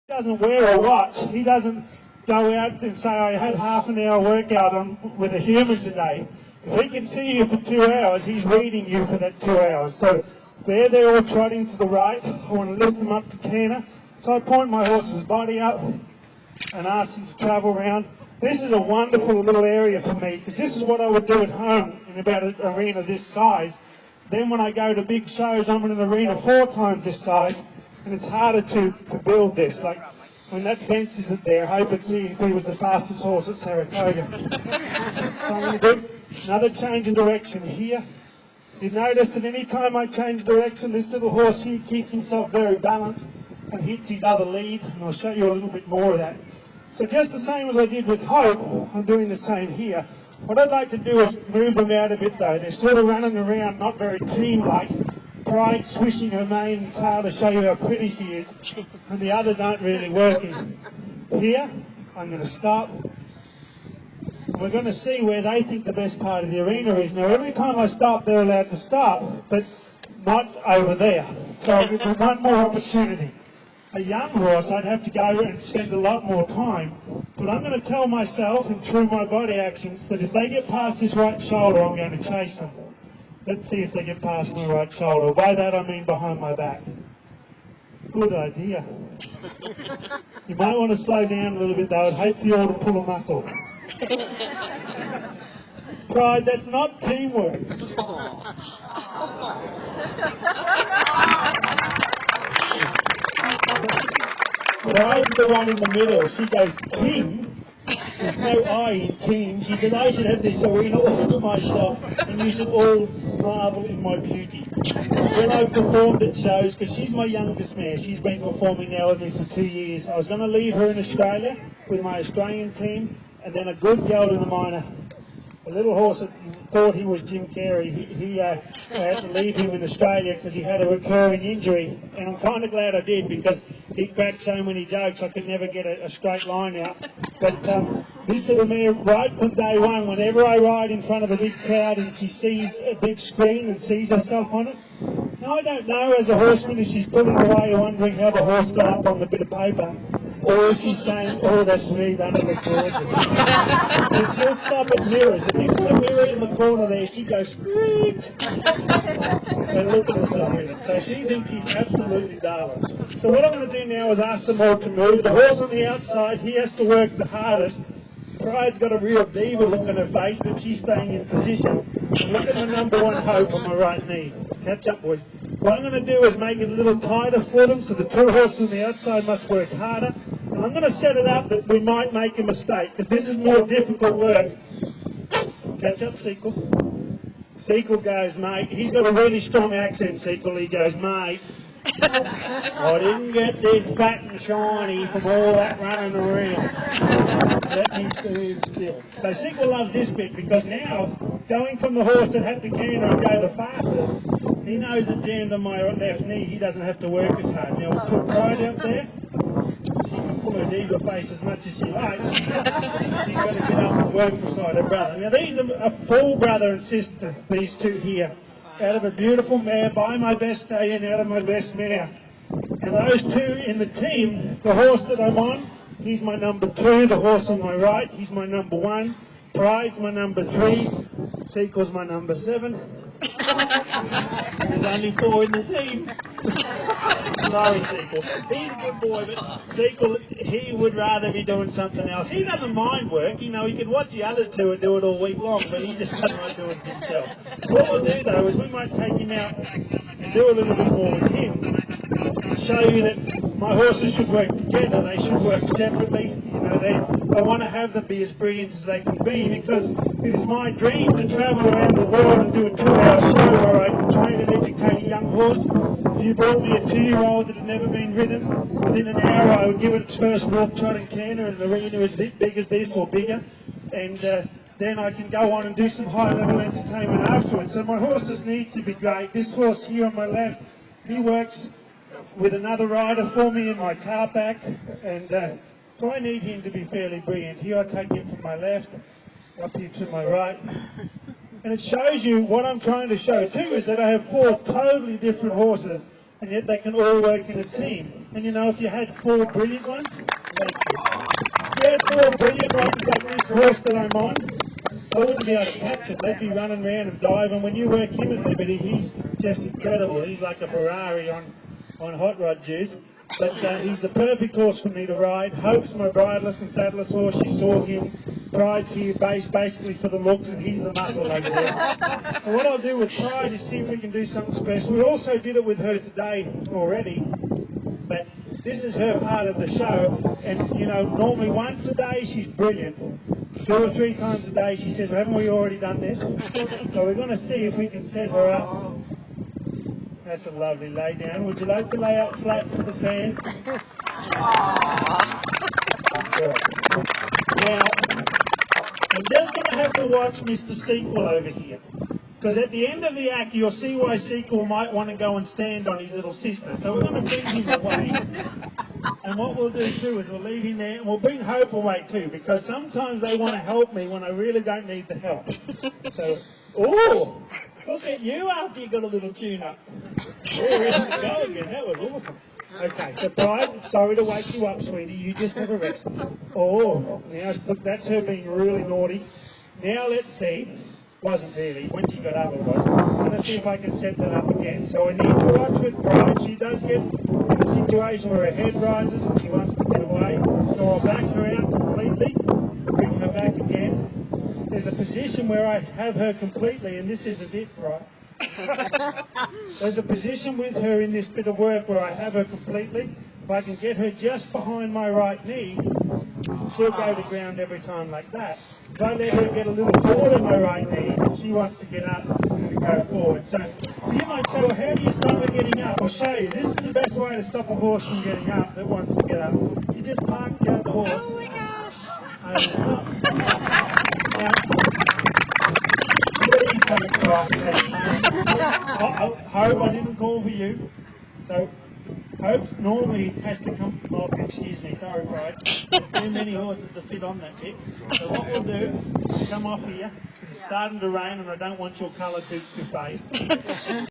Doesn't wear a watch. He doesn't go out and say, I had half an hour workout with a human today. If he can see you for 2 hours, he's reading you for that 2 hours. So there they're all trotting to the right. I want to lift them up to canter. So I point my horse's body up and ask him to travel around. This is a wonderful little area for me, because this is what I would do at home in about an arena this size. Then when I go to big shows, I'm in an arena 4 times this size, and it's harder to build this. Like when that fence isn't there, I hope it's see if he was the fastest horse at Saratoga. So I'm going to do another change in direction here. You notice that any time I change direction, this little horse here keeps himself very balanced and hits his other lead, and I'll show you a little bit more of that. So just the same as I did with Hope, I'm doing the same here. What I'd like to do is move them out a bit though. They're sort of running around, not very team-like. Pride swishing her mane and tail to show you how pretty she is, and the others aren't really working. Here, I'm going to stop. We're going to see where they think the best part of the arena is. Now, every time I stop, they're allowed to stop, but not over there. So I'll give them one more opportunity. A young horse, I'd have to go and spend a lot more time, but I'm going to tell myself, and through my body actions, that if they get past this right shoulder, I'm going to chase them. Let's see if they get past my right shoulder. By that I mean behind my back. Good idea. You might want to slow down a little bit though. I'd hate for you all to pull a muscle. Pride, that's not teamwork. Pride's the one in the middle. She goes, team? There's no I in team. She said, I should have this arena all to myself, and you should all marvel in my beauty. When I performed at shows, because she's my youngest mare, she's been performing now with me for 2 years. I was going to leave her in Australia with my Australian team, and then a good gelding miner, a little horse that thought he was Jim Carrey, he had to leave him in Australia because he had a recurring injury, and I'm kind of glad I did, because he cracked so many jokes I could never get a straight line out. But this little mare, right from day one, whenever I ride in front of a big crowd and she sees a big screen and sees herself on it, now I don't know as a horseman if she's pulling away wondering how the horse got up on the bit of paper, or if she's saying, oh, that's me, don't it look gorgeous? Because she'll stop at mirrors, and if the mirror in the corner there, she goes, squeak, and look at herself in it. So she thinks she's absolutely darling. So what I'm going to do now is ask them all to move. The horse on the outside, he has to work the hardest. Pride's got a real diva look on her face, but she's staying in position. And look at my number 1 Hope on my right knee. Catch up, boys. What I'm going to do is make it a little tighter for them, so the 2 horses on the outside must work harder. And I'm going to set it up that we might make a mistake, because this is more difficult work. Catch up, Sequel. Sequel goes, mate. He's got a really strong accent, Sequel. He goes, mate, I didn't get this fat and shiny from all that running around. That needs to be still. So Sequel loves this bit, because now, going from the horse that had to canter and go the fastest, he knows it jammed on my left knee. He doesn't have to work as hard. Now we'll put Pride out there. She can pull her diva face as much as she likes. She's got to get up and work beside her brother. Now these are a full brother and sister, these 2 here. Out of a beautiful mare, by my best stallion, out of my best mare. And those 2 in the team, the horse that I'm on, he's my number 2, the horse on my right, he's my number 1, Pride's my number 3, Sequel's my number 7. There's only 4 in the team. Sorry, Sequel. He's a good boy, but Sequel, he would rather be doing something else. He doesn't mind work. You know, he could watch the other 2 and do it all week long, but he just doesn't like doing it himself. What we'll do, though, is we might take him out and do a little bit more with him, show you that my horses should work together. They should work separately. You know, I want to have them be as brilliant as they can be, because it is my dream to travel around the world and do a 2-hour show where I train and educate a young horse. If you brought me a 2-year-old that had never been ridden, within an hour I would give it its first walk, trot and canter, and the arena is big as this or bigger, and then I can go on and do some high-level entertainment afterwards. So my horses need to be great. This horse here on my left, he works with another rider for me in my tail back, and so I need him to be fairly brilliant. Here I take him from my left, up here to my right. And it shows you what I'm trying to show too, is that I have 4 totally different horses, and yet they can all work in a team. And you know, if you had 4 brilliant ones, if you had 4 brilliant ones like this horse that I'm on, I wouldn't be able to catch it. They'd be running around and diving. When you work him at Liberty, he's just incredible. He's like a Ferrari on hot rod juice. But he's the perfect horse for me to ride. Hope's my bridleless and saddleless horse. You saw him. Pride's here basically for the looks, and he's the muscle over there. So what I'll do with Pride is see if we can do something special. We also did it with her today already, but this is her part of the show. And, you know, normally once a day she's brilliant. 2 or 3 times a day she says, haven't we already done this? So we're going to see if we can set her up. That's a lovely lay down. Would you like to lay out flat for the fans? Now, I'm just going to have to watch Mr. Sequel over here. Because at the end of the act, you'll see why Sequel might want to go and stand on his little sister. So we're going to bring him away. And what we'll do too is we'll leave him there, and we'll bring Hope away too, because sometimes they want to help me when I really don't need the help. So, oh, look at you after you got a little tune-up. Oh, ready to go again. That was awesome. Okay, so Pride, sorry to wake you up, sweetie. You just have a rest. Oh, now look, that's her being really naughty. Now let's see. Wasn't really. When she got up, it was. I'm going to see if I can set that up again. So I need to watch with Pride. She does get in a situation where her head rises and she wants to get away. So I'll back her out completely, bring her back again. There's a position where I have her completely, and this isn't it, right? There's a position with her in this bit of work where I have her completely. If I can get her just behind my right knee, she'll go to ground every time like that. If I let her get a little forward on my right knee, she wants to get up and go forward. So you might say, well, how do you stop her getting up? I'll show you. This is the best way to stop a horse from getting up that wants to get up. You just park the other horse. Oh my gosh! Now, please don't cry. Hope, I didn't call for you. So Hope normally has to come. Oh, excuse me, sorry, Pride. There's too many horses to fit on that bit. So what we'll do is come off here because it's starting to rain and I don't want your colour to fade.